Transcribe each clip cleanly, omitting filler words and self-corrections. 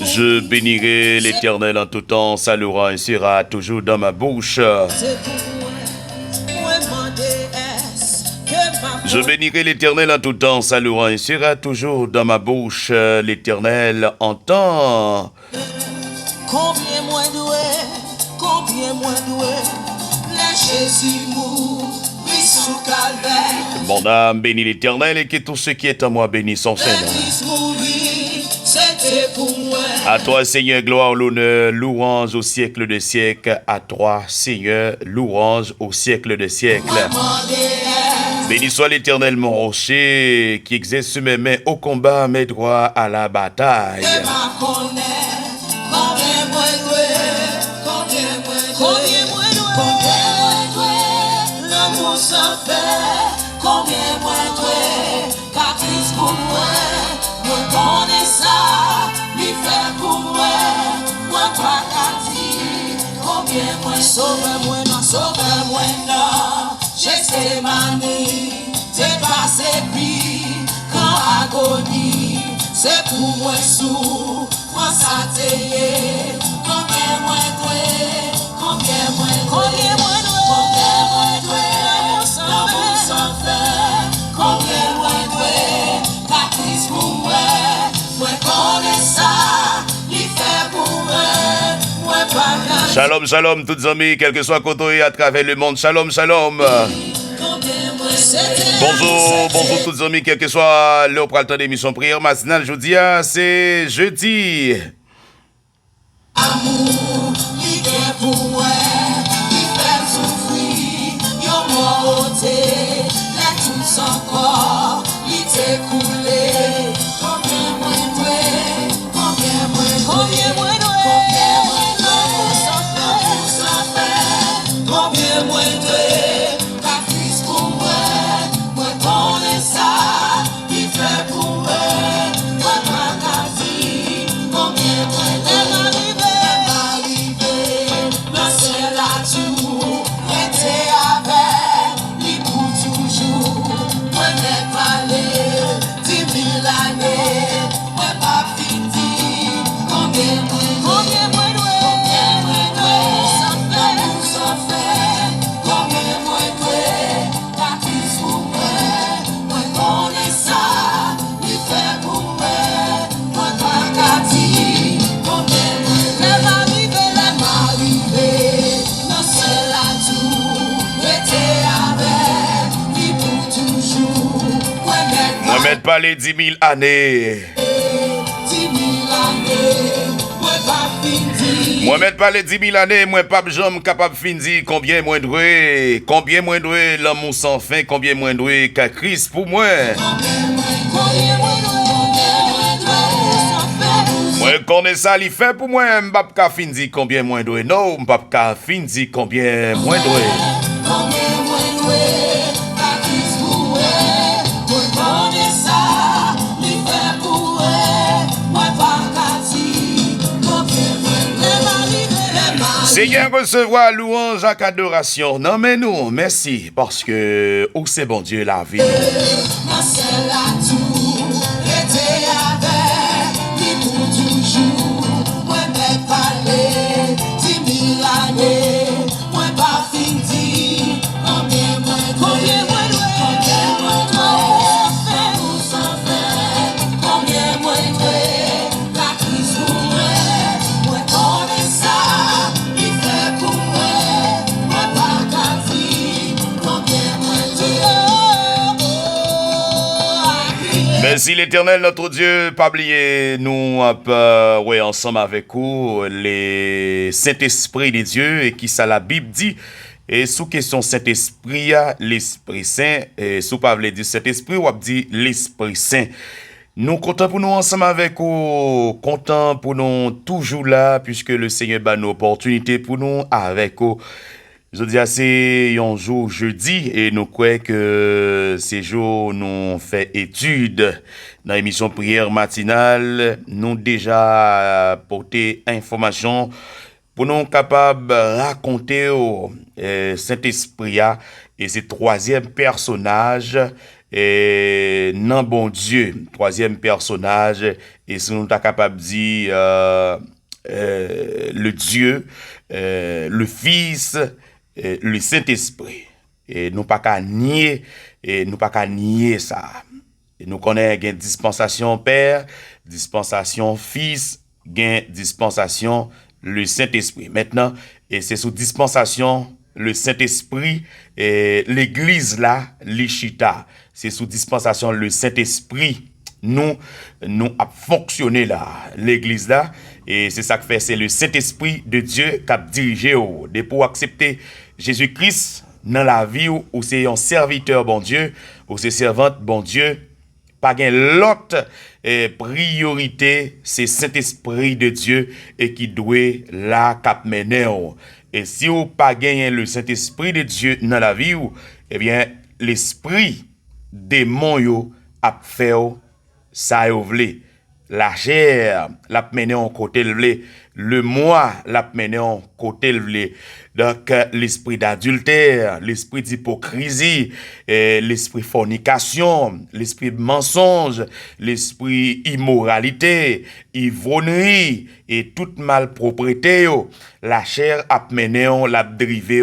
Je bénirai l'Éternel en tout temps, sa louange sera toujours dans ma bouche. Je bénirai l'Éternel en tout temps, sa louange sera toujours dans ma bouche. L'Éternel entend. Combien moins doué, la Jésus mourit sous calvaire. Mon âme bénit l'Éternel et que tout ce qui est en moi bénisse son Seigneur. À toi, Seigneur, gloire, l'honneur, louange au siècle des siècles. À toi, Seigneur, louange au siècle des siècles. Béni soit l'Éternel, mon rocher, qui exerce mes mains au combat, mes droits à la bataille. Combien moins doué, car Christ pour moi, moi connais ça, lui faire pour moi pas qu'à dire. Combien moins sauve-moi non, j'essaie manie, t'es passé puis, quand agonie, c'est pour moi sous, moi ça t'ayé. Combien moins doué, combien moins doué, l'amour sans fin, combien moins doué, la crise pour moi connais ça, lui fait pour moi pas grave. Shalom, shalom, toutes amis, quel que soit côté à travers le monde. Shalom, shalom. Bonjour, bonjour toutes amis, quel que soit le temps d'émission prière matinale. Je vous dis, c'est jeudi. Amour, il est pour moi, il fait souffrir, yo m'ôté, la tout encore, il t'est coulé. Combien moins doué, combien moins doué, combien moins doué, la crise pour moi connais ça, il fait pour moi pas qu'à dire. Combien moins doué. Moi mettre pas les 10 000 années. Moi mettre pas les 10 000 années, moi pas jamais capable de finir combien moins doué, l'amour sans fin, combien moins doué qu'à Christ pour moi. Moi connais ça, il fait pour moi, m'pap ka finir combien moins doué, non, m'pap ka finir combien moins doué. Seigneur, recevoir louange à adoration. Non, mais nous, merci, parce que, oh, c'est bon Dieu, la vie. Merci l'Éternel, notre Dieu, pas oublier, nous, ouais, ensemble avec vous, les Saint-Esprit de Dieu, et qui ça la Bible dit, et sous question Saint-Esprit, l'Esprit Saint, et sous pas voulez dire Saint-Esprit, ou dit l'Esprit Saint. Nous comptons pour nous ensemble avec vous, comptons pour nous toujours là, puisque le Seigneur a une opportunité pour nous avec vous. Je dis c'est un jour jeudi et nous croyons que ces jours nous fait étude dans l'émission prière matinale. Nous déjà porté information pour nous capables de raconter au Saint-Esprit et c'est troisième personnage non bon Dieu. Troisième personnage, et si nous sommes capables de dire le Dieu, le Fils, le Saint-Esprit. Et nous pas qu'à nier, et nous pas qu'à nier ça. Et nous connaissons une dispensation Père, dispensation Fils, gain dispensation le Saint-Esprit. Maintenant, et c'est sous dispensation le Saint-Esprit, et l'église là, l'Ichita. C'est sous dispensation le Saint-Esprit. Nous a fonctionné là, l'église là, et c'est ça que fait, c'est le Saint-Esprit de Dieu qui a dirigé de pour accepter Jésus-Christ dans la vie ou c'est un serviteur bon Dieu, ou c'est servante bon Dieu, pas gain l'autre priorité, c'est Saint-Esprit de Dieu et qui doit la cap mener. Et si vous pas gagné le Saint-Esprit de Dieu dans la vie ou, eh bien l'esprit démon yo a fait ça yo vle. La chair l'a mené en côté vle. Le moi l'a mené en côté vle. Donc l'esprit d'adultère, l'esprit d'hypocrisie, l'esprit fornication, l'esprit mensonge, l'esprit immoralité, ivrognerie et toute malpropreté yo, la chair a mené on l'a drivé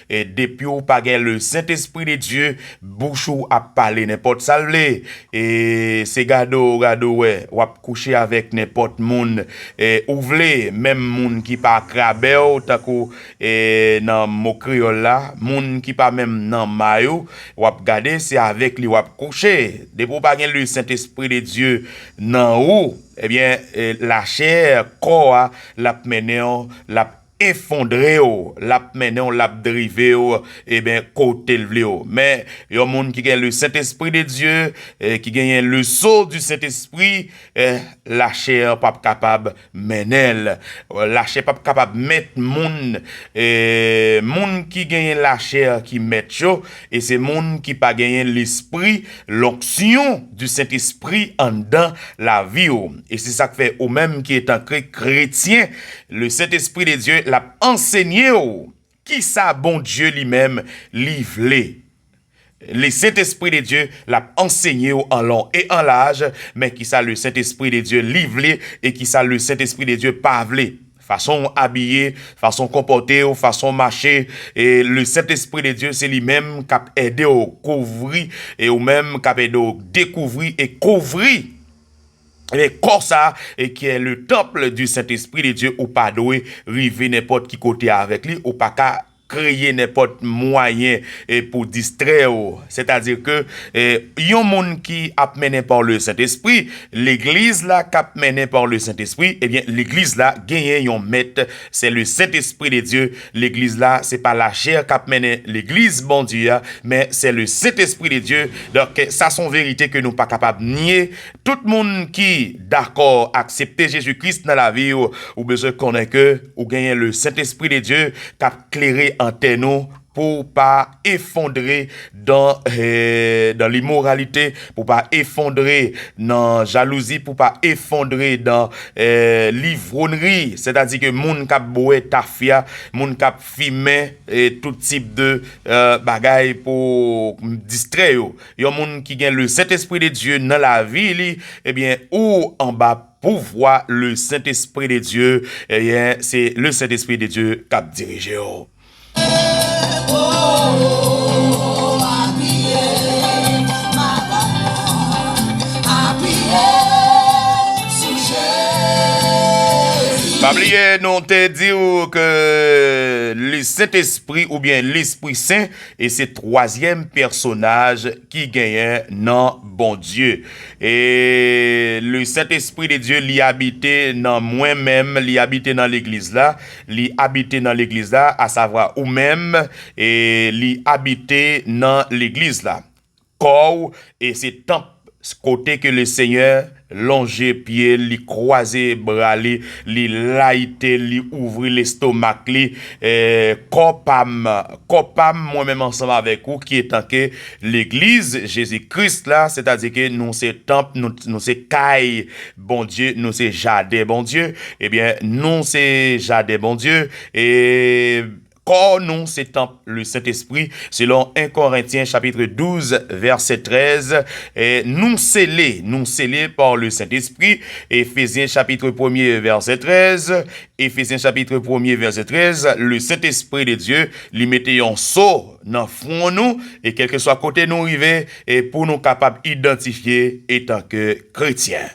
et depuis ou pas le Saint-Esprit de Dieu bouche ou a parler n'importe salvé et c'est gado ouais ou a coucher avec n'importe monde ou vle même monde qui pas crabe ou tako dans mon créole là monde qui pas même dans maillot ou a garder c'est avec lui ou a coucher depuis pas le Saint-Esprit de Dieu dans ou eh bien la chair corps l'a mené l'a effondré l'a mené l'a drivé et bien côté vle mais yon monde qui gagne le Saint-Esprit de Dieu qui gagne le sceau du Saint-Esprit la chair pas capable mener la chair pas capable mettre monde qui gagne la chair qui met chaud et c'est monde qui pas gagner l'esprit l'onction du Saint-Esprit en dans la vie et c'est ça que fait au même qui est un chrétien le Saint-Esprit de Dieu l'a enseigné qui ça bon Dieu lui-même livré. Le Saint-Esprit de Dieu l'a enseigné en long et en large, mais qui ça le Saint-Esprit de Dieu livré et qui ça le Saint-Esprit de Dieu pavelé. Façon habillée, façon comporter, façon marcher, et le Saint-Esprit de Dieu, c'est lui-même qui a aidé au couvrir et ou même qui a aidé au découvrir et couvrir. Et comme ça, et qui est le temple du Saint-Esprit de Dieu, ou pas doué, river n'importe qui côté avec lui, ou pas qu'à créer n'importe moyen et pour distraire. C'est-à-dire que yon monde qui a mené par le Saint-Esprit, l'église là qui a mené par le Saint-Esprit, eh bien l'église là gagne yon maître, c'est le Saint-Esprit de Dieu. L'église là, c'est pas la chair qui a mené l'église bon Dieu, mais c'est le Saint-Esprit de Dieu. Donc ça sont vérité que nous pas capable de nier. Tout le monde qui d'accord accepter Jésus-Christ dans la vie ou besoin connaître que ou gagner le Saint-Esprit de Dieu qui a clairé antenne pour pas effondrer dans l'immoralité, pour pas effondrer dans jalousie, pour pas effondrer dans l'ivrognerie, c'est-à-dire que moun k'ap boire tafia, moun k'ap fumer et tout type de bagaille pour distraire yo moun qui gagne le Saint-Esprit de Dieu dans la vie li, eh bien ou en bas pour voir le Saint-Esprit de Dieu, eh bien c'est le Saint-Esprit de Dieu qui a dirigé. Pas oublier, nous te dire que le Saint-Esprit ou bien l'Esprit Saint est ce troisième personnage qui gagne dans bon Dieu. Et le Saint-Esprit de Dieu l'y habité dans moi-même, l'y habité dans l'église là, l'y habité dans l'église là, à savoir ou même, et l'y habité dans l'église là. Corps et c'est temps côté que le Seigneur longer pied, li croiser bras li laïté, li ouvrir l'estomac li copam moi-même ensemble avec vous qui est en que l'église Jésus-Christ là, c'est-à-dire que nous c'est temple, nous c'est caille bon Dieu, nous c'est jardin bon Dieu, eh bien nous c'est jardin bon Dieu et corps nous, c'est temple, le Saint-Esprit, selon 1 Corinthiens chapitre 12, verset 13, et nous scellés par le Saint-Esprit, Éphésiens chapitre 1er, verset 13, Éphésiens chapitre 1er, verset 13, le Saint-Esprit de Dieu, lui mettait un sceau dans le front nous, et quel que soit côté nous arrivé, et pour nous capables d'identifier étant que chrétiens.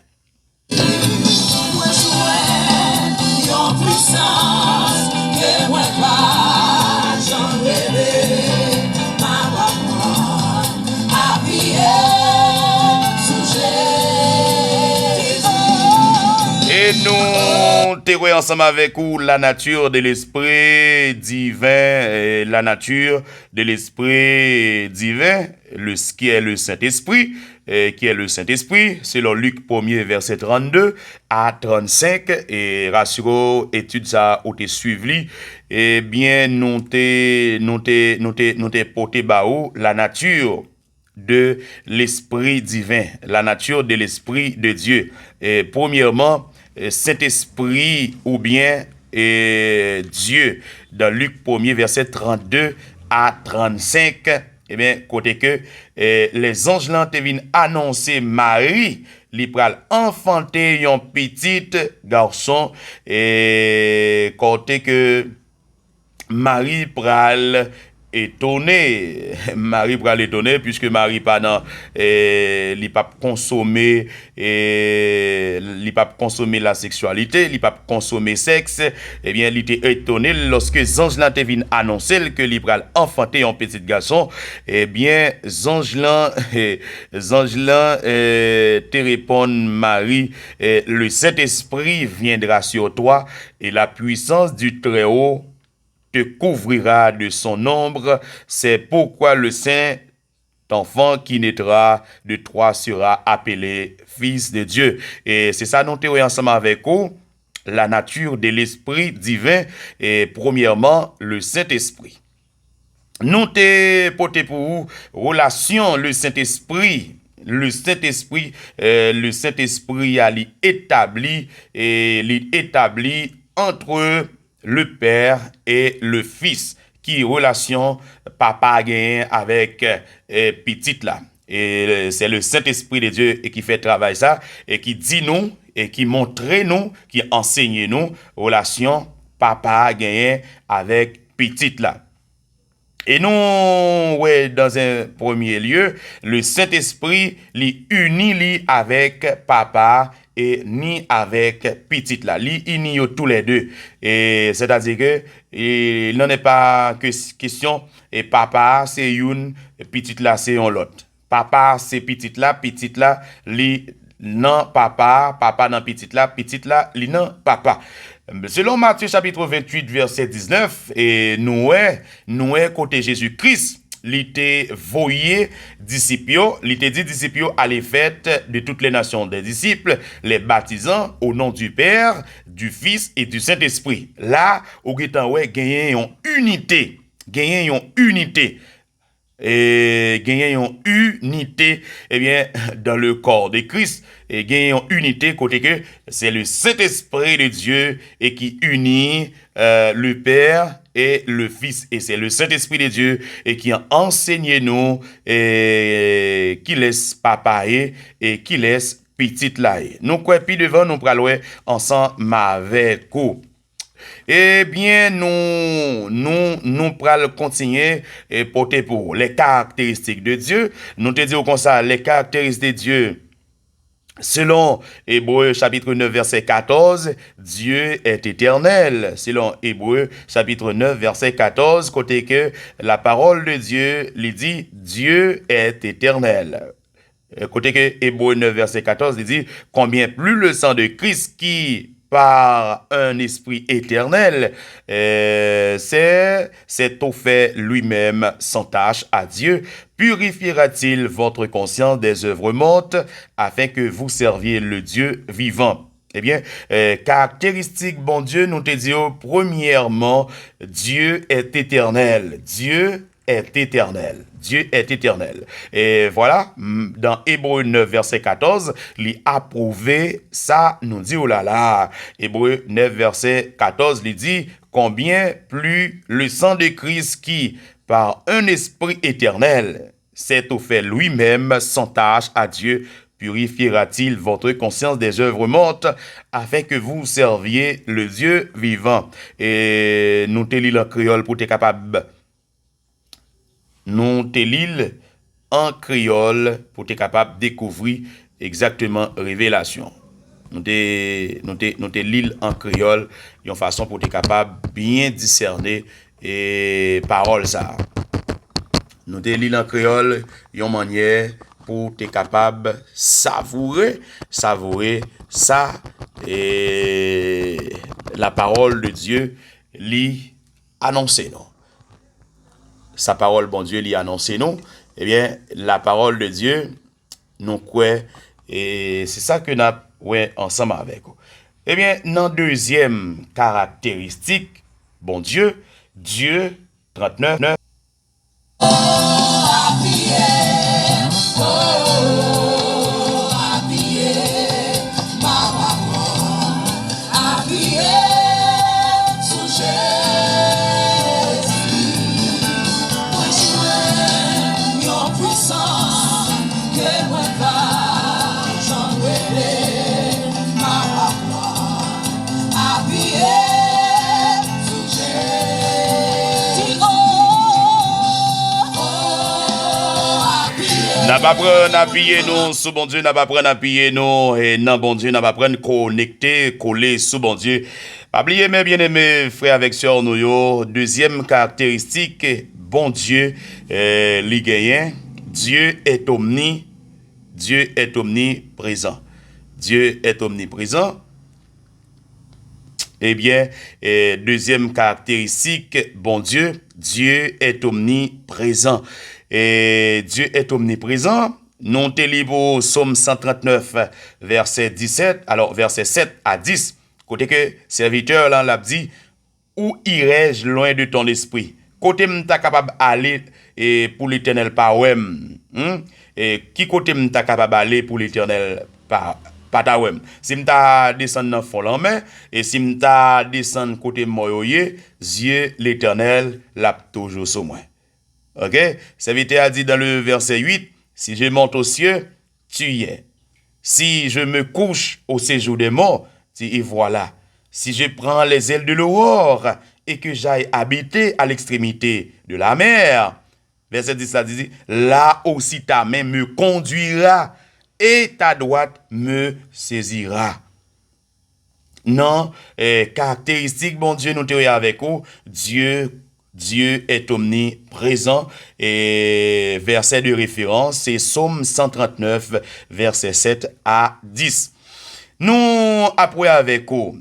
Et nous terrons ensemble avec vous la nature de l'esprit divin, la nature de l'esprit divin, qui est le Saint-Esprit, selon Luc 1er, verset 32 à 35, et rassurez, étude ça, ou te suivi, et bien, nous te porté baou la nature de l'esprit divin, la nature de l'esprit de Dieu. Et premièrement, Saint-Esprit ou bien Dieu, dans Luc 1er, verset 32 à 35, eh bien, côté que les anges là te viennent annoncer Marie, li pral enfanter un petit garçon, et côté que Marie pral Marie pral étonné puisque Marie pas dans li pas consommer la sexualité, li pas consommer sexe, eh bien il était étonné lorsque ange là te vinn annoncer que li pral enfanter un petit garçon. Eh bien ange là te répond Marie, le Saint-Esprit viendra sur toi et la puissance du Très-Haut te couvrira de son ombre. C'est pourquoi le saint enfant qui naîtra de toi sera appelé fils de Dieu. Et c'est ça, nous théorie ensemble avec vous, la nature de l'esprit divin, et premièrement, le Saint-Esprit. Nous te porté pour vous, relation, le Saint-Esprit a établi entre le Père et le Fils, qui relation papa gagne avec petite là. Et c'est le Saint-Esprit de Dieu qui fait travail ça, et qui dit nous, et qui montre nous, qui enseigne nous, relation papa gagne avec petite là. Et nous, ouais, dans un premier lieu, le Saint-Esprit li unit avec papa et ni avec petite là, li unit tous les deux. Et c'est-à-dire que il n'en est pas que question et papa c'est une, petite là c'est un l'autre. Papa c'est petite là li non papa non petite là li non papa. Selon Matthieu chapitre 28 verset 19, et nous côté Jésus-Christ, il te voyé disciples, il te dit disciples aller fête de toutes les nations des disciples, les baptisant au nom du Père, du Fils et du Saint-Esprit. Là, au getan ouais gagner une unité. Et gagner une unité, eh bien, dans le corps de Christ, et gagner une unité côté que c'est le Saint-Esprit de Dieu et qui unit le Père et le Fils, et c'est le Saint-Esprit de Dieu et qui a enseigné nous, et qui laisse papa et qui laisse petite là. Nous quoi puis devant nous pralouer ensemble avec vous. Eh bien, nous pral continuer et porter pour les caractéristiques de Dieu. Nous te disons comme ça, les caractéristiques de Dieu. Selon Hébreux chapitre 9 verset 14, Dieu est éternel. Selon Hébreux chapitre 9 verset 14, côté que la parole de Dieu lui dit, Dieu est éternel. Côté que Hébreux 9 verset 14, il dit, combien plus le sang de Christ qui par un esprit éternel, c'est au fait lui-même sans tâche à Dieu, purifiera-t-il votre conscience des œuvres mortes afin que vous serviez le Dieu vivant? Eh bien, caractéristique, bon Dieu, nous te disons, premièrement, Dieu est éternel. Dieu est éternel. Dieu est éternel. Et voilà, dans Hébreux 9, verset 14, il approuvé ça, nous dit, oh là là, Hébreux 9, verset 14, il dit, combien plus le sang de Christ qui, par un esprit éternel, s'est offert lui-même sans tâche à Dieu, purifiera-t-il votre conscience des œuvres mortes afin que vous serviez le Dieu vivant. Et nous te lisons en créole pour être capable. Nous te lisons en créole pour être capable de découvrir exactement révélation. Nous te lisons en créole d'une façon pour être capable de bien discerner et parole ça. Nous te lisons en créole d'une manière pour être capable de savourer ça et la parole de Dieu lui annoncer nous. Sa parole, bon Dieu, lui annoncer nous. Eh bien, la parole de Dieu, nous quoi et c'est ça que nous avons ensemble avec vous. Eh bien, dans deuxième caractéristique, bon Dieu, Dieu 39. N'a pas prendre appuyer nous sous bon Dieu, n'a pas prendre appuyer nous et non bon Dieu, n'a pas prendre connecter, coller sous bon Dieu. Pas oublier mes bien-aimés frères avec sœurs nous yo, deuxième caractéristique, bon Dieu li gagnant, Dieu est omniprésent. Dieu est omniprésent. Eh bien, deuxième caractéristique, bon Dieu, Dieu est omniprésent. Et Dieu est omniprésent. Nous te lisons Psaume 139, verset 17, alors verset 7 à 10. Côté que serviteur là l'a dit, où irais-je loin de ton esprit? Côté m'ta capable aller et pour l'éternel par ouem. Et qui côté m'ta capable aller pour l'éternel par ta ouem. Si m'ta descend dans fond en main et si m'ta descend côté moyoye, Dieu l'éternel l'a toujours sur moi. OK? Serviteur a dit dans le verset 8, si je monte aux cieux, tu y es. Si je me couche au séjour des morts, tu y voilà. Si je prends les ailes de l'aurore et que j'aille habiter à l'extrémité de la mer, verset 10 ça dit, là aussi ta main me conduira et ta droite me saisira. Non, caractéristique, bon Dieu, nous te avec vous, Dieu est omniprésent et verset de référence, c'est Psaume 139, verset 7 à 10. Nous, après avec vous,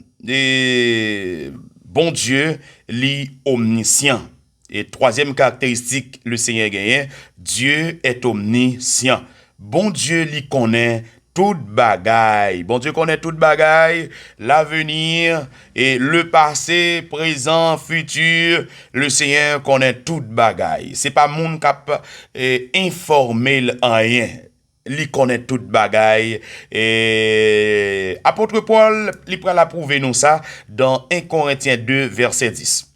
bon Dieu, li omniscient. Et troisième caractéristique, le Seigneur gagnant, Dieu est omniscient. Bon Dieu, li connaît toute bagaille. Bon Dieu connaît toute bagaille, l'avenir et le passé, présent, futur. Le Seigneur connaît toute bagaille. C'est pas moun cap informé en rien. Il connaît toute bagaille. Et apôtre Paul, il prend la prouver nous ça dans 1 Corinthiens 2, verset 10.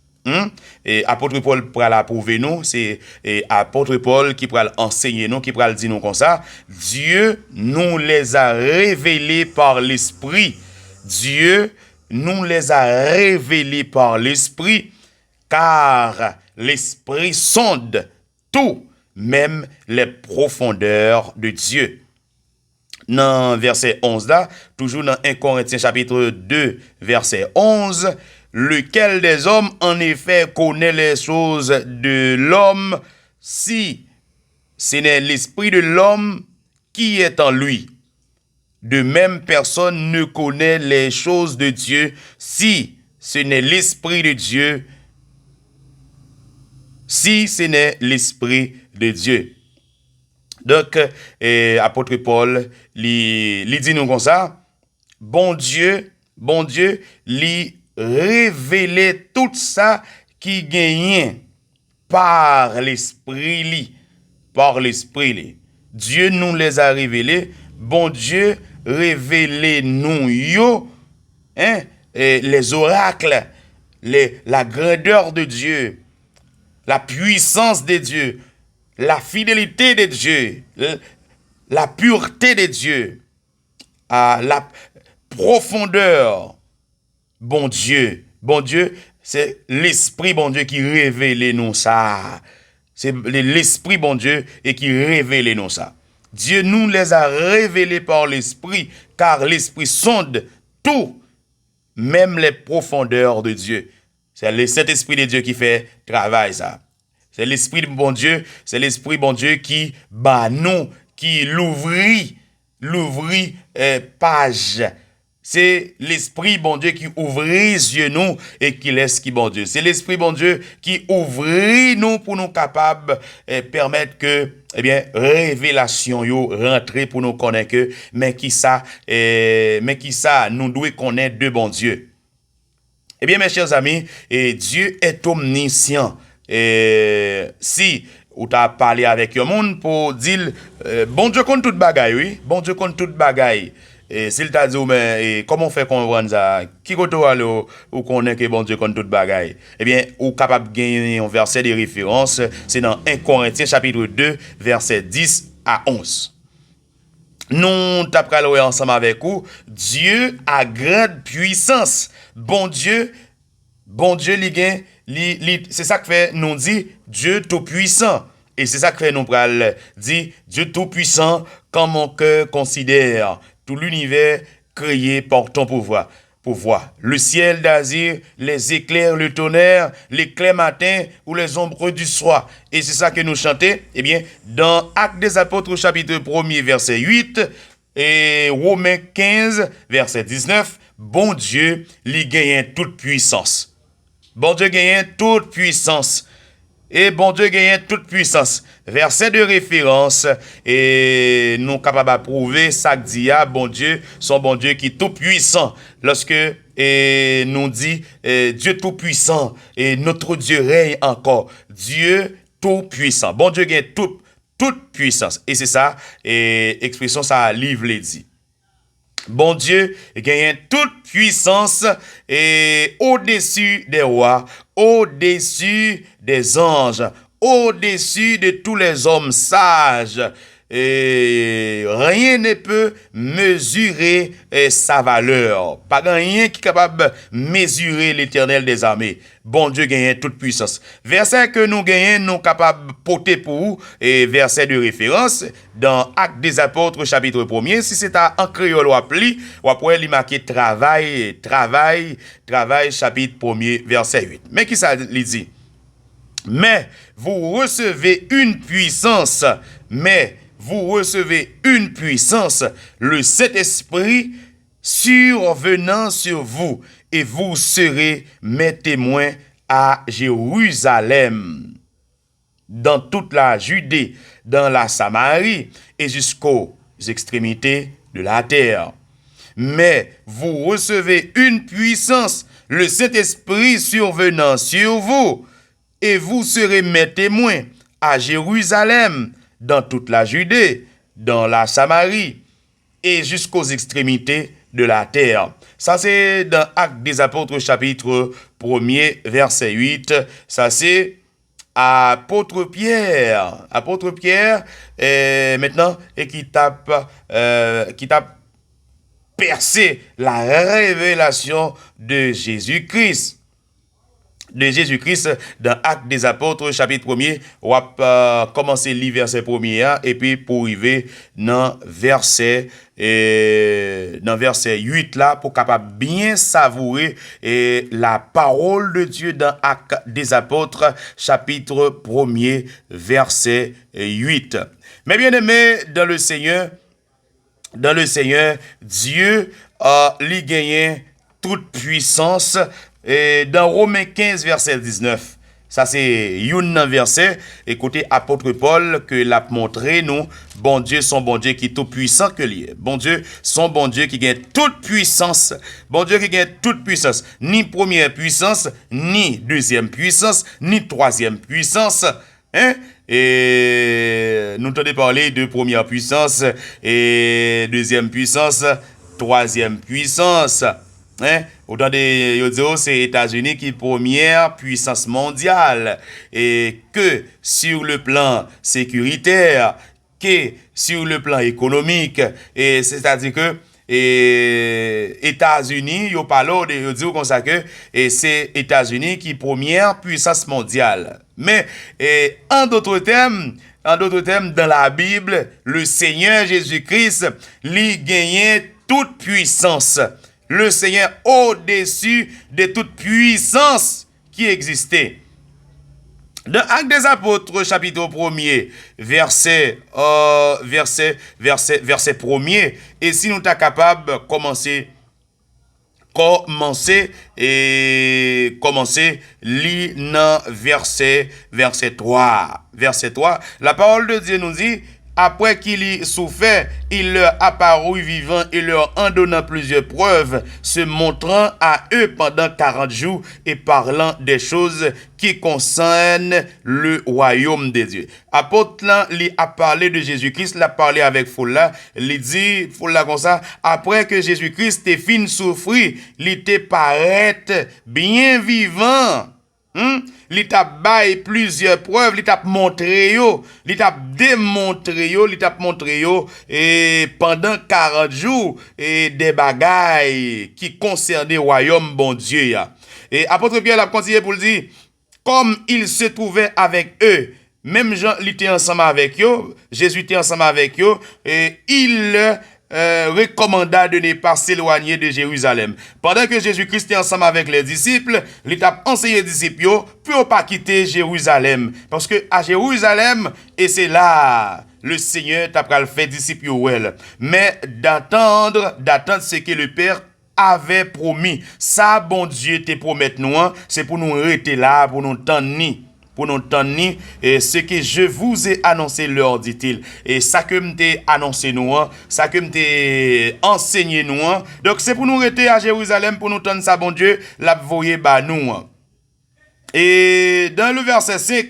Et apôtre Paul pour la prouver nous, c'est apôtre Paul qui pour enseigner nous, qui pour dire nous comme ça, Dieu nous les a révélés par l'esprit. Dieu nous les a révélés par l'esprit, car l'esprit sonde tout, même les profondeurs de Dieu. Dans verset 11 là, toujours dans 1 Corinthiens chapitre 2, verset 11, lequel des hommes en effet connaît les choses de l'homme si ce n'est l'esprit de l'homme qui est en lui. De même, personne ne connaît les choses de Dieu si ce n'est l'esprit de Dieu. Si ce n'est l'esprit de Dieu. Donc, apôtre Paul, il dit nous comme ça, bon Dieu, lui révéler tout ça qui gagne par l'esprit li. Par l'esprit li. Dieu nous les a révélés. Bon Dieu, révélez nous les oracles la grandeur de Dieu, la puissance de Dieu, la fidélité de Dieu, la pureté de Dieu, la profondeur. Bon Dieu, c'est l'Esprit bon Dieu qui révèle nous ça. C'est l'Esprit bon Dieu et qui révèle nous ça. Dieu nous les a révélés par l'Esprit, car l'Esprit sonde tout, même les profondeurs de Dieu. C'est le Saint-Esprit de Dieu qui fait travail ça. C'est l'Esprit bon Dieu, qui nous, qui l'ouvrit page. C'est l'Esprit bon Dieu qui ouvre les yeux nous et qui laisse qui bon Dieu. C'est l'Esprit bon Dieu qui ouvre nous pour nous capables permettre que révélation yo rentrer pour nous connaître que mais qui ça nous doit connaître de bon Dieu. Eh bien mes chers amis, Dieu est omniscient. Si ou t'as parlé avec un monde pour dire bon Dieu compte toute bagaille, oui, bon Dieu compte toute bagaille. Et s'il t'a dit, mais comment fait comprendre ça? Qui côté ou connaît que bon Dieu compte toute bagaille? Eh bien, ou capable de gagner un verset de référence, c'est dans 1 Corinthiens chapitre 2, verset 10 à 11. Nous t'apprendrons ensemble avec vous, Dieu a grande puissance. Bon Dieu, c'est ça que fait nous dit Dieu tout puissant. Et c'est ça que fait nous dit Dieu tout puissant quand mon cœur considère tout l'univers créé par ton pouvoir. Le ciel d'azur, les éclairs, le tonnerre, l'éclair matin ou les ombres du soir. Et c'est ça que nous chantons, eh bien, dans Actes des Apôtres, chapitre 1er, verset 8, et Romains 15, verset 19, bon Dieu, lui gagne toute puissance. Bon Dieu gagne toute puissance. Et bon Dieu gagne toute puissance. Verset de référence, et nous capables de prouver ça que dit bon Dieu, son bon Dieu qui est tout puissant. Lorsque nous dit Dieu tout puissant, et notre Dieu règne encore. Dieu tout puissant. Bon Dieu gagne toute puissance. Et c'est ça, et expression ça livre les dit. Bon Dieu gagne toute puissance et au-dessus des rois, au-dessus des anges, au-dessus de tous les hommes sages. Et rien ne peut mesurer sa valeur. Pas rien qui est capable de mesurer l'Éternel des armées. Bon Dieu gagne toute puissance. Verset que nous gagnons, nous capables de porter pour vous, et verset de référence, dans Actes des Apôtres, chapitre 1er, si c'est en créole ou appli, ou après, il marqué travail, chapitre 1er, verset 8. Mais qui ça lui dit? Mais vous recevez une puissance, le Saint-Esprit survenant sur vous, et vous serez mes témoins à Jérusalem, dans toute la Judée, dans la Samarie, et jusqu'aux extrémités de la terre. Mais vous recevez une puissance, le Saint-Esprit survenant sur vous, et vous serez mes témoins à Jérusalem, dans toute la Judée, dans la Samarie, et jusqu'aux extrémités de la terre. Ça, c'est dans Actes des Apôtres, chapitre 1er, verset 8. Ça, c'est Apôtre Pierre, maintenant, et qui tape percé la révélation de Jésus-Christ. Dans Actes des Apôtres, chapitre 1er, on va commencer le verset 1er, et puis pour arriver dans verset 8 là, pour capable bien savourer la parole de Dieu dans Actes des Apôtres, chapitre 1er, verset 8. Mais bien aimé dans le Seigneur, Dieu a gagné toute puissance. Et dans Romains 15, verset 19, ça c'est un verset, écoutez, apôtre Paul, que l'a montré, nous, bon Dieu, son bon Dieu qui est tout puissant que lui. Bon Dieu, son bon Dieu qui gagne toute puissance. Bon Dieu qui gagne toute puissance. Ni première puissance, ni deuxième puissance, ni troisième puissance. Hein? Et nous t'avons parlé de première puissance et deuxième puissance, troisième puissance. Hein? Autant de yo dire, c'est États-Unis qui est première puissance mondiale et que sur le plan sécuritaire, que sur le plan économique, et c'est-à-dire que États-Unis, yo parle de yo dire comme ça que c'est États-Unis qui est première puissance mondiale. Mais en d'autres termes, dans la Bible, le Seigneur Jésus-Christ lui gagnait toute puissance. Le Seigneur au-dessus de toute puissance qui existait. Dans Actes des Apôtres, chapitre 1er, verset 1er, et si nous sommes capables de commencer lire dans verset 3. Verset 3, la parole de Dieu nous dit, après qu'il y souffert, il leur apparut vivant et leur en donnant plusieurs preuves, se montrant à eux pendant 40 jours et parlant des choses qui concernent le royaume de Dieu. Apôtre là, il a parlé de Jésus-Christ, il a parlé avec Folla, il dit, Folla comme ça, après que Jésus-Christ est fini souffrir, il était paraît bien vivant. Il t'a baillé plusieurs preuves, il t'a montré yo, il t'a démontré yo, il t'a montré yo, et pendant 40 jours, et des bagailles qui concernaient le royaume bon Dieu ya. Et apôtre Pierre a continué pour le dire, comme il se trouvait avec eux, même Jean il était ensemble avec eux, Jésus était ensemble avec eux, et il recommanda de ne pas s'éloigner de Jérusalem. Pendant que Jésus-Christ était ensemble avec les disciples, il a enseigné aux disciples pour pas quitter Jérusalem. Parce que à Jérusalem, et c'est là, le Seigneur t'a fait disciples. Mais d'attendre ce que le Père avait promis. Ça, bon Dieu te promet nous, c'est pour nous rester là, pour nous tenir. Et ce que je vous ai annoncé leur dit-il, et ça que m'te annoncé nous, ça que m'te enseigné nous, donc c'est pour nous rester à Jérusalem, pour nous tendre ça bon Dieu, la voyer ba nous. Et dans le verset 5,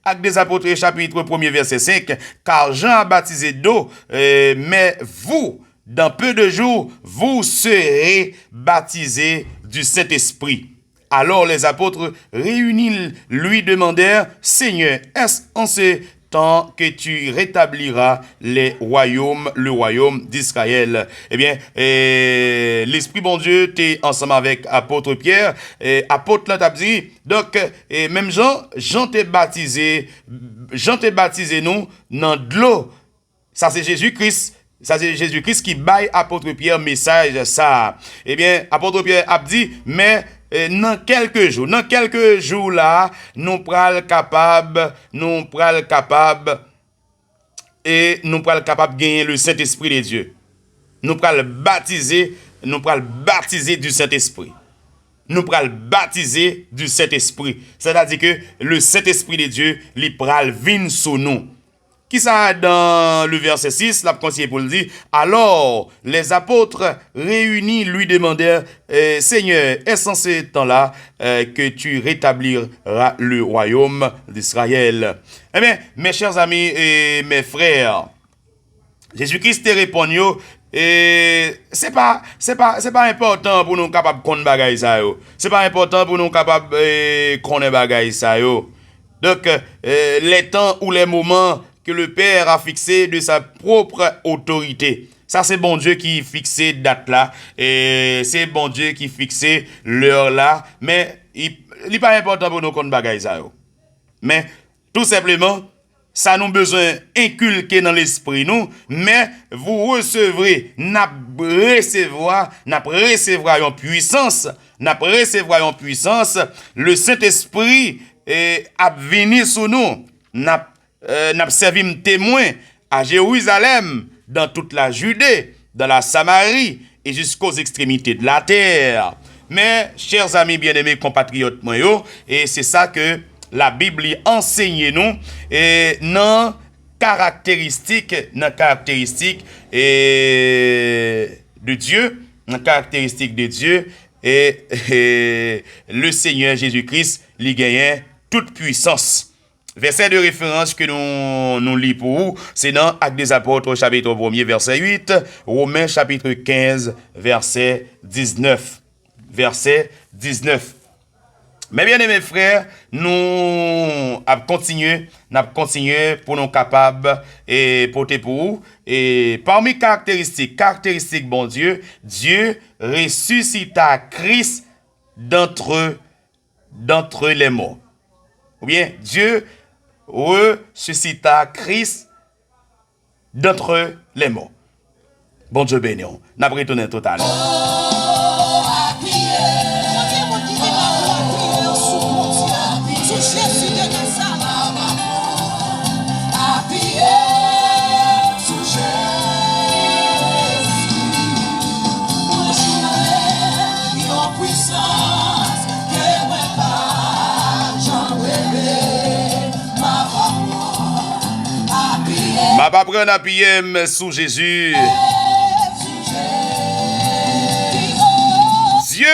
Actes des Apôtres chapitre 1er verset 5, car Jean a baptisé d'eau, mais vous, dans peu de jours, vous serez baptisés du Saint-Esprit. Alors les apôtres réunis lui demandèrent, Seigneur, est-ce en ce temps que tu rétabliras le royaume d'Israël? Eh bien, l'Esprit bon Dieu t'est ensemble avec apôtre Pierre, et apôtre là t'a dit, donc, même Jean t'est baptisé nous dans de l'eau. Ça c'est Jésus-Christ. Ça, c'est Jésus-Christ qui baille apôtre Pierre message ça. Eh bien, apôtre Pierre a dit, mais dans quelques jours là, nous pral capable gagner le Saint-Esprit de Dieu. Nous pral baptiser du Saint-Esprit. Nous pral baptiser du Saint-Esprit. C'est-à-dire que le Saint-Esprit de Dieu, il pral vin sous nous. Qui ça dans le verset 6, la conseiller pour le dire, alors les apôtres réunis lui demandèrent, Seigneur, est-ce en ce temps-là que tu rétabliras le royaume d'Israël? Eh bien, mes chers amis et mes frères, Jésus-Christ te répond, et c'est pas important pour nous capables de connaître bagaille ça yo. C'est pas important pour nous capables de connaître bagaille ça yo. Donc les temps ou les moments que le Père a fixé de sa propre autorité. Ça, c'est bon Dieu qui fixé date là. Et c'est bon Dieu qui fixé l'heure là. Mais il n'est pas important pour nous qu'on bagaille ça. Mais tout simplement, ça nous besoin inculquer dans l'esprit nous. Mais vous recevrez, n'a recevoir une puissance. Le Saint-Esprit a venu sur nous. N'a servi témoin à Jérusalem, dans toute la Judée, dans la Samarie et jusqu'aux extrémités de la terre. Mais, chers amis bien-aimés compatriotes, et c'est ça que la Bible enseigne nous, et non caractéristique de Dieu, et le Seigneur Jésus-Christ lui gagnait toute puissance. Verset de référence que nous lisons pour vous, c'est dans Actes des Apôtres, chapitre 1er, verset 8, Romains, chapitre 15, verset 19. verset 19. Mais bien aimés frères, nous avons continué pour nous capables et porter pour vous. Et parmi caractéristiques bon Dieu, Dieu ressuscita Christ d'entre les morts. Ou bien Dieu ressuscita Christ d'entre les morts. Bon Dieu béni. N'a pas retourné total. Ma pas prendre appuyer sous Jésus. Dieu,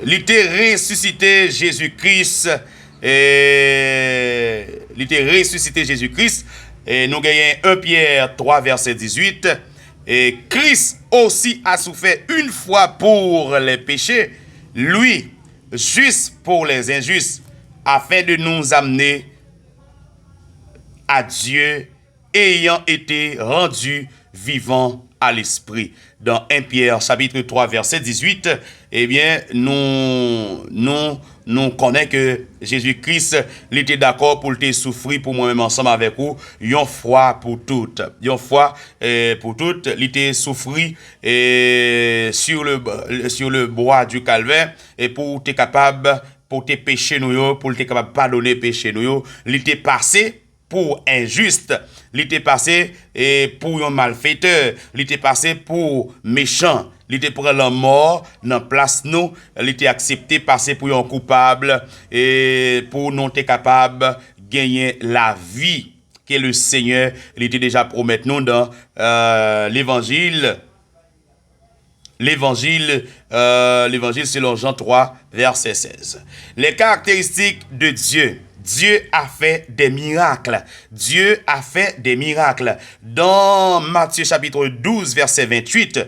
il était ressuscité Jésus-Christ et il était ressuscité Jésus-Christ et nous gagnons 1 Pierre 3 verset 18 et Christ aussi a souffert une fois pour les péchés, lui juste pour les injustes afin de nous amener à Dieu ayant été rendu vivant à l'esprit. Dans 1 Pierre chapitre 3 verset 18, eh bien, nous connaissons que Jésus-Christ il était d'accord pour le souffrir pour moi-même ensemble avec vous, une fois pour toutes. Une fois pour toutes, il était souffrir sur le bois du calvaire et pour être capable pour tes péchés nous, pour être capable de pardonner péchés nous, il était passé pour injuste, il était passé pour un malfaiteur, il était passé pour méchant, il était pour la mort dans place nous, il était accepté passer pour un coupable et pour nous être capable de gagner la vie que le Seigneur il était déjà promettre nous dans l'évangile. L'évangile selon Jean 3 verset 16. Les caractéristiques de Dieu. Dieu a fait des miracles. Dieu a fait des miracles. Dans Matthieu chapitre 12, verset 28,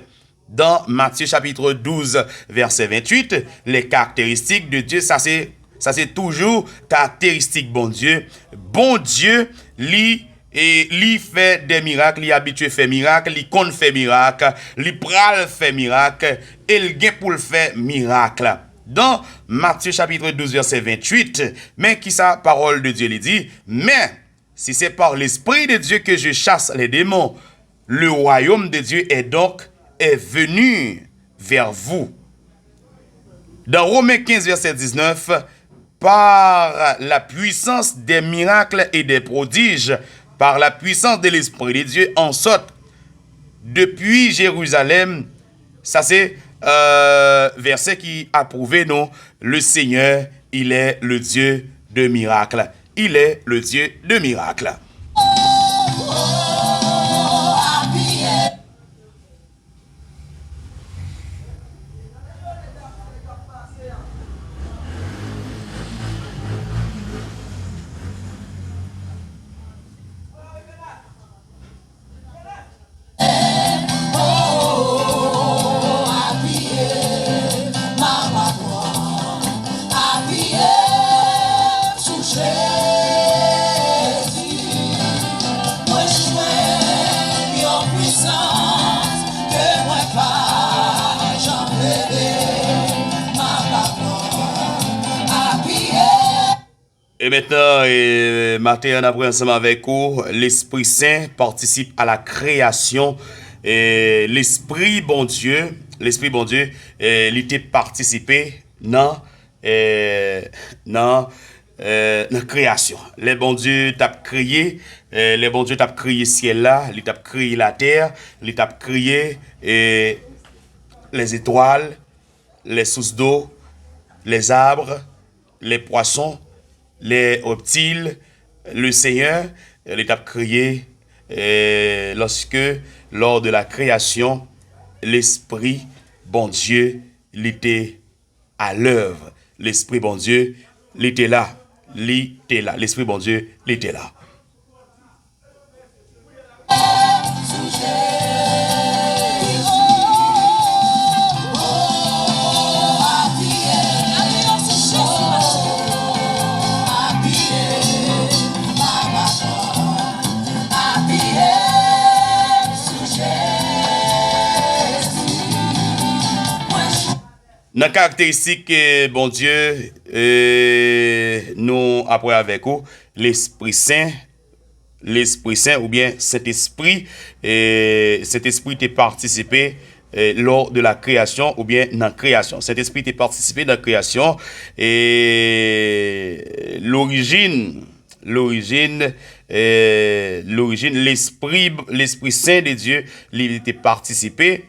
les caractéristiques de Dieu, ça c'est toujours caractéristique bon Dieu. Bon Dieu, lui fait des miracles, lui habitué fait miracle, lui compte fait miracle, lui pral fait miracle, et il gain pour le faire miracle. Dans Matthieu chapitre 12 verset 28, mais qui sa parole de Dieu lui dit, mais si c'est par l'Esprit de Dieu que je chasse les démons, le royaume de Dieu est venu vers vous. Dans Romains 15 verset 19, par la puissance des miracles et des prodiges, par la puissance de l'Esprit de Dieu, en sorte depuis Jérusalem, ça c'est verset qui a prouvé non, le Seigneur, il est le Dieu de miracles. Il est le Dieu de miracles. Et maintenant, matin, on apprend ensemble avec vous, l'Esprit Saint participe à la création. Et l'Esprit bon Dieu, il était participé dans la création. Les bon Dieu t'a créé, ciel là, il t'a créé la terre, il t'a créé les étoiles, les sources d'eau, les arbres, les poissons, les reptiles. Le Seigneur, il a créé lors de la création, l'Esprit bon Dieu, il était à l'œuvre. L'Esprit bon Dieu, il était là. L'Esprit bon Dieu, il était là. Dans caractéristique, bon Dieu, nous après avec vous, l'Esprit Saint ou bien Saint-Esprit, Saint-Esprit t'est participé lors de la création ou bien dans la création. Saint-Esprit t'est participé dans la création et l'origine, l'Esprit Saint de Dieu, il était participé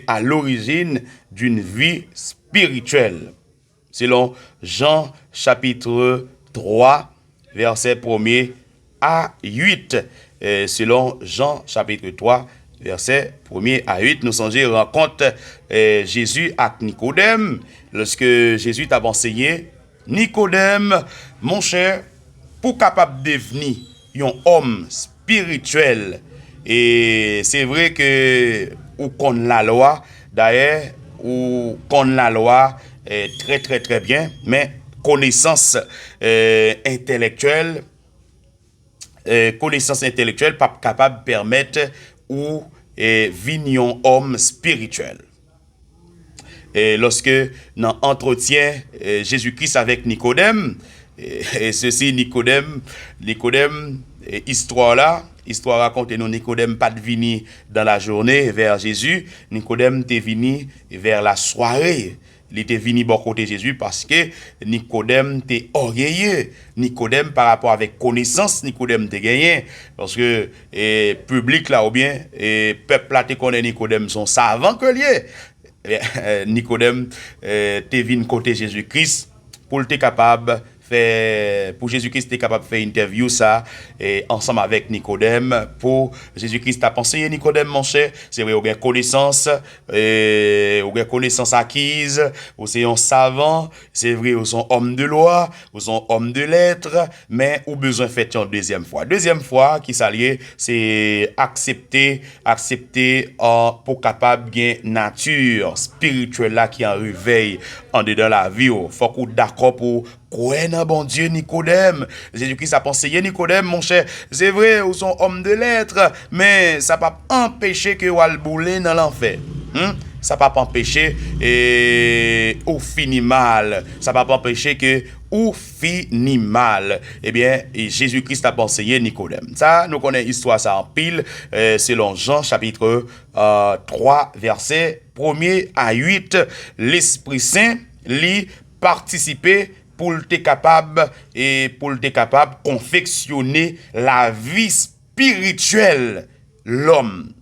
à l'origine d'une vie spirituelle. Selon Jean chapitre 3, verset 1er à 8. Selon Jean chapitre 3, verset 1er à 8, nous songeons rencontre Jésus avec Nicodème. Lorsque Jésus t'a enseigné, Nicodème, mon cher, pour capable de devenir un homme spirituel. Et c'est vrai que ou qu'on la loi, d'ailleurs, ou qu'on la loi très très très bien, mais connaissance intellectuelle, pas capable de permettre ou vignon homme spirituel. Et lorsque dans entretien Jésus-Christ avec Nicodème, et ceci Nicodème, histoire raconte nous Nicodème pas de vini dans la journée vers Jésus, Nicodème t'est vini vers la soirée. Il était venu bon côté Jésus parce que Nicodème était orgueilleux. Nicodème par rapport avec connaissance, Nicodème était gagné. Parce que public là ou bien peuple là te connaît Nicodème son savant que lié. Nicodème était venu côté Jésus-Christ pour être capable pour Jésus-Christ était capable de faire interview ça ensemble avec Nicodème pour Jésus-Christ a pensé Nicodème mon cher c'est vrai ou bien connaissance acquise ou c'est un savant c'est vrai ou sont homme de loi ou sont homme de lettres mais ou besoin fait une deuxième fois qui s'allie c'est accepter pour capable gain nature spirituelle là qui en réveille en dedans la vie faut qu'on d'accord pour quoi non bon Dieu Nicodème Jésus-Christ a conseillé Nicodème mon cher c'est vrai ou sont homme de lettres mais ça pas empêcher que ou al bouler dans l'enfer ça pas empêcher ou fini mal ça pas empêcher que ou fini mal eh bien Jésus-Christ a conseillé Nicodème ça nous connaissons histoire ça en pile selon Jean chapitre 3 verset 1er à 8 l'Esprit Saint lui participer pour être capable confectionner la vie spirituelle l'homme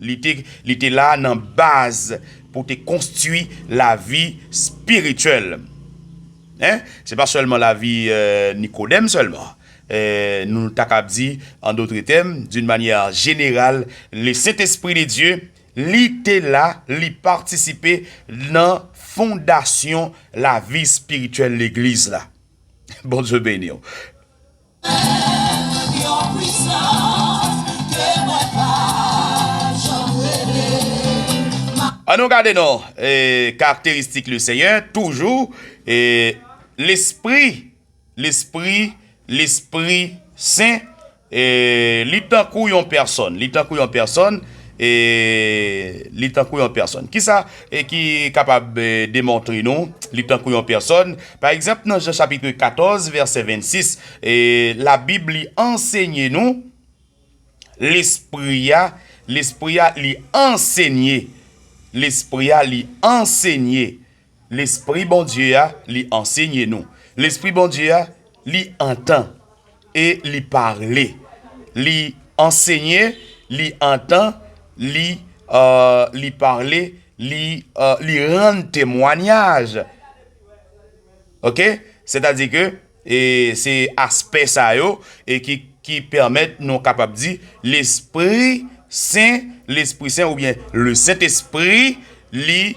il était là dans base pour te construire la vie spirituelle c'est pas seulement la vie Nicodème seulement nous t'as dit en d'autres termes d'une manière générale le Saint-Esprit de Dieu il était là il participait dans fondation la vie spirituelle l'église là. Bon Dieu béni. Nous regardons nos caractéristiques le Seigneur toujours l'esprit saint li tan kou yon personne et personne qui ça et qui est capable de démontrer nous en personne par exemple dans Jean chapitre 14 verset 26 et la Bible enseigne nous l'esprit a li enseigné l'esprit bon Dieu a li enseigne nous l'esprit bon Dieu a li entend et li parler li enseigner li entend li parler li rendre témoignage OK c'est-à-dire que c'est aspect ça yo et qui permettent nous capable dire l'Esprit Saint ou bien le Saint-Esprit li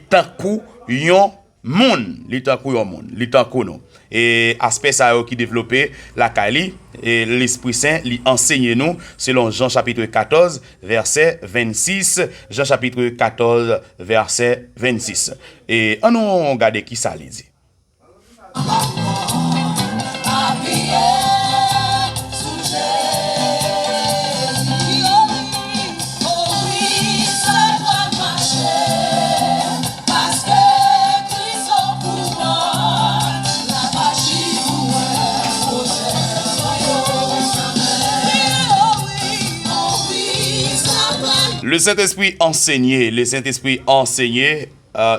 tankou yon moun li tankou non et aspect ça qui développé la Kali et l'Esprit Saint lui enseigne nous selon Jean chapitre 14 verset 26 Jean chapitre 14 verset 26 et on regarde qui ça dit Le Saint-Esprit enseignait,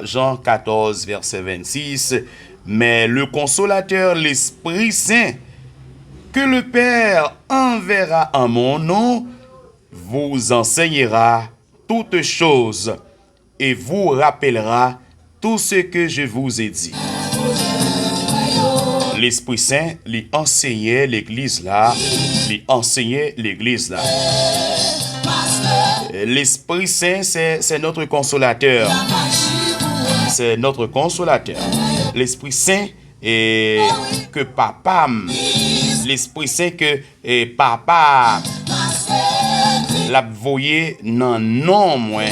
Jean 14, verset 26, mais le consolateur, l'Esprit Saint, que le Père enverra en mon nom, vous enseignera toutes choses et vous rappellera tout ce que je vous ai dit. L'Esprit Saint lui enseignait l'église là, L'Esprit Saint, c'est notre consolateur. C'est notre consolateur. L'Esprit Saint et que papa, l'Esprit Saint que papa l'a voyé non non moi,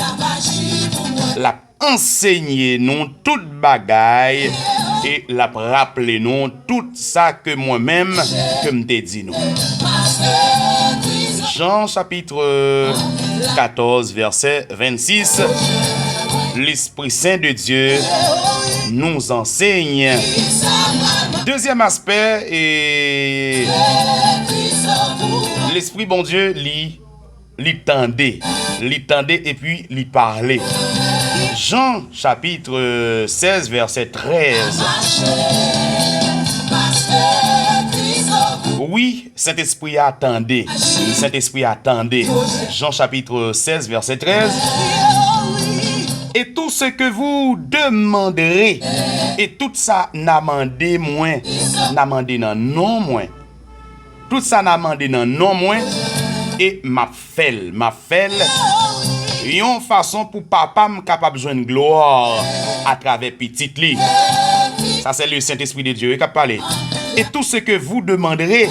l'a enseigné nous toute bagaille et l'a rappelé nous tout ça que moi-même que m'te dit nous. Jean chapitre 14 verset 26. L'Esprit Saint de Dieu nous enseigne. Deuxième aspect, et l'Esprit bon Dieu lui tendait et puis lui parlait. Jean chapitre 16 verset 13. Oui, Saint-Esprit attendait. Jean chapitre 16 verset 13. Et tout ce que vous demanderez, et tout ça n'a mandé moins, n'a mandé non moins. Tout ça n'a mandé non moins, et m'a fait, yon façon pour papa m capable besoin de gloire à travers petite li. Ça c'est le Saint-Esprit de Dieu qui a parlé. Et tout ce que vous demanderez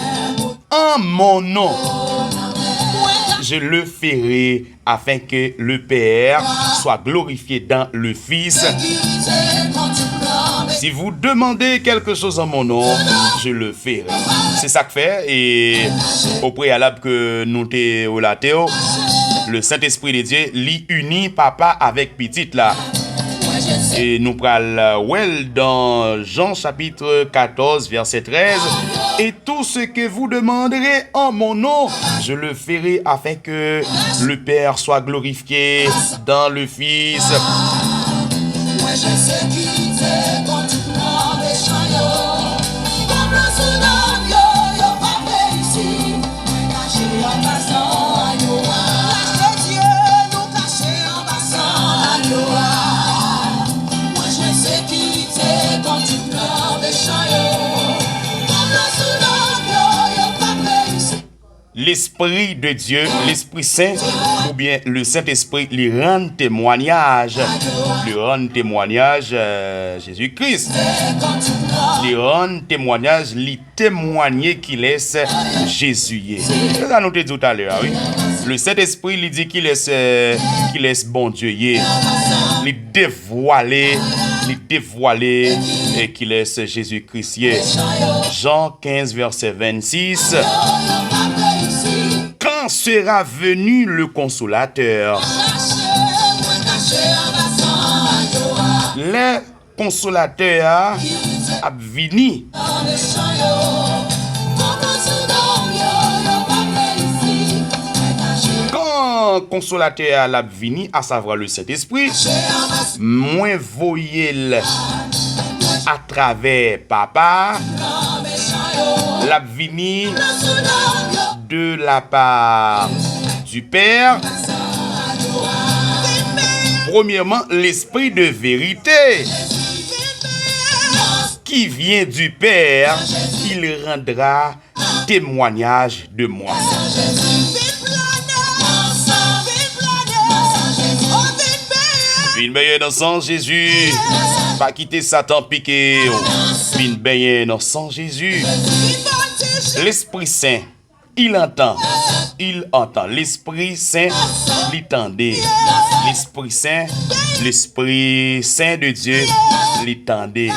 en mon nom, je le ferai afin que le Père soit glorifié dans le Fils. Si vous demandez quelque chose en mon nom, je le ferai. C'est ça que fait. Et au préalable que nous t'es la Théo, le Saint-Esprit de Dieu lit uni papa avec petite là. Et nous prenons dans Jean chapitre 14 verset 13. Et tout ce que vous demanderez en mon nom, je le ferai afin que le Père soit glorifié dans le Fils. L'Esprit de Dieu, l'Esprit Saint, ou bien le Saint-Esprit, lui rend témoignage. Jésus-Christ. Lui rend témoignage, lui témoigner qu'il laisse Jésus. C'est ça nous te dit tout à l'heure, oui. Le Saint-Esprit lui dit qu'il laisse bon Dieu. Lui dévoiler et qu'il laisse Jésus-Christ. Jean 15 verset 26. Quand sera venu le consolateur? Le consolateur a venu. Quand consolateur a venu, à savoir le Saint-Esprit, moins voyez à travers papa, l'a venu de la part du Père. Premièrement, l'Esprit de vérité qui vient du Père, il rendra témoignage de moi. Vin baigner dans sang Jésus, pas quitter Satan piqué. Vin baigner dans sang Jésus. L'Esprit Saint, il entend. L'Esprit Saint, l'entendait. L'Esprit Saint de Dieu, l'entendait.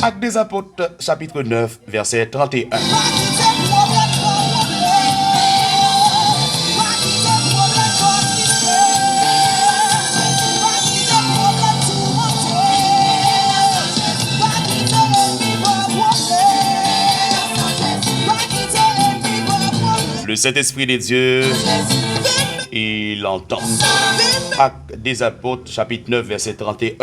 Actes des Apôtres, chapitre 9, verset 31. Le Saint-Esprit de Dieu il entend. Actes des Apôtres, chapitre 9, verset 31.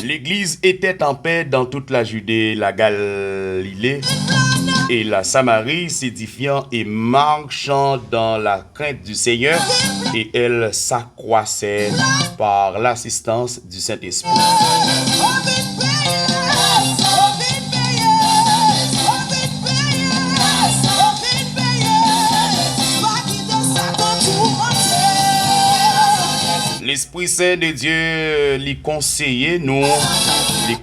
L'Église était en paix dans toute la Judée, la Galilée et la Samarie, s'édifiant et marchant dans la crainte du Seigneur, et elle s'accroissait par l'assistance du Saint-Esprit. L'Esprit Saint de Dieu lui conseillait nous, et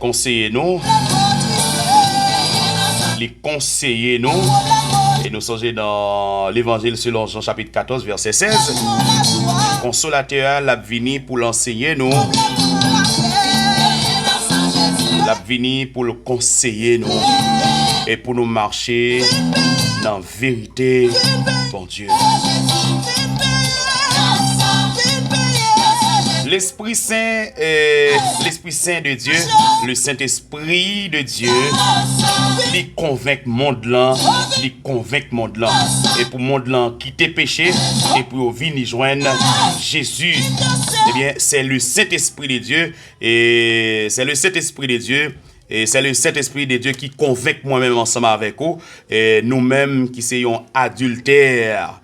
nous sommes dans l'Évangile selon Jean chapitre 14 verset 16. Consolateur l'a venu pour l'enseigner nous, l'a venu pour le conseiller nous et pour nous marcher dans vérité, bon Dieu. L'Esprit Saint de Dieu, le Saint-Esprit de Dieu, il convainc monde là, et pour monde là quitter péché et pour venir joindre Jésus. Eh bien, c'est le Saint-Esprit de Dieu et c'est le Saint-Esprit de Dieu. Et c'est le Saint-Esprit de Dieu qui convainc moi-même ensemble avec vous, et nous-mêmes qui soyons adultères,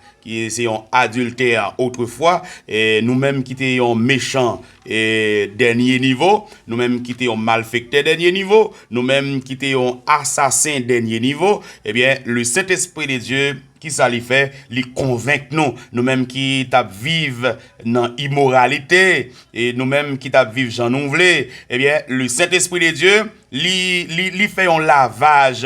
autrefois, et nous-mêmes qui étions méchants et dernier niveau, nous-mêmes qui étions malfaiteurs dernier niveau, nous-mêmes qui étions assassins dernier niveau, eh bien, le Saint-Esprit de Dieu, qui ça lui fait, lui convainc nous-mêmes qui vivent dans l'immoralité, et nous-mêmes qui vivent Jean Nouvelé, eh bien, le Saint-Esprit de Dieu, lui fait un lavage,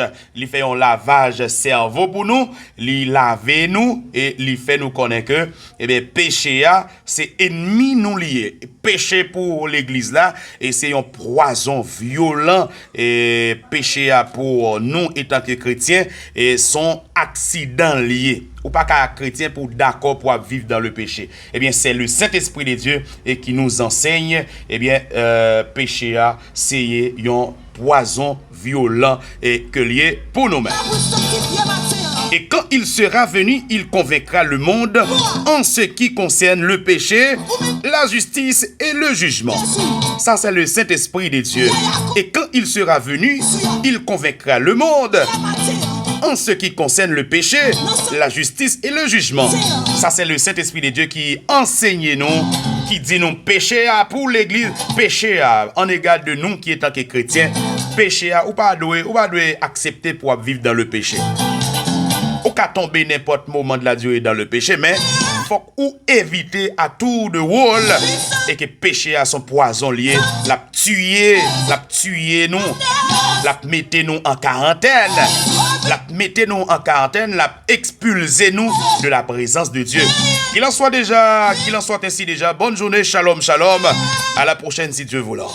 cerveau pour nous, lui laver nous, et lui fait nous connaître que, eh bien, péché, c'est ennemi nous lié. Péché pour l'église là, et c'est un poison violent, et péché pour nous, étant que chrétiens, et son accident lié. Ou pas qu'un chrétien pour d'accord pour vivre dans le péché. Eh bien, c'est le Saint-Esprit de Dieu et qui nous enseigne, eh bien, péché c'est un poison violent et que lié pour nous-mêmes. Et quand il sera venu, il convaincra le monde en ce qui concerne le péché, la justice et le jugement. Ça, c'est le Saint-Esprit de Dieu. Et quand il sera venu, il convaincra le monde en ce qui concerne le péché, la justice et le jugement. Ça, c'est le Saint-Esprit de Dieu qui enseigne nous, qui dit nous péché pour l'église, péché en égard de nous qui étant que chrétiens, péché ou pas doué accepter pour vivre dans le péché. Ou qu'à tomber n'importe moment de la durée dans le péché, mais faut ou éviter à tour de rôle et que péché a son poison lié, la tuer nous, la mettre nous en quarantaine, la expulser nous de la présence de Dieu. Qu'il en soit ainsi déjà. Bonne journée, shalom, shalom. À la prochaine si Dieu voulant.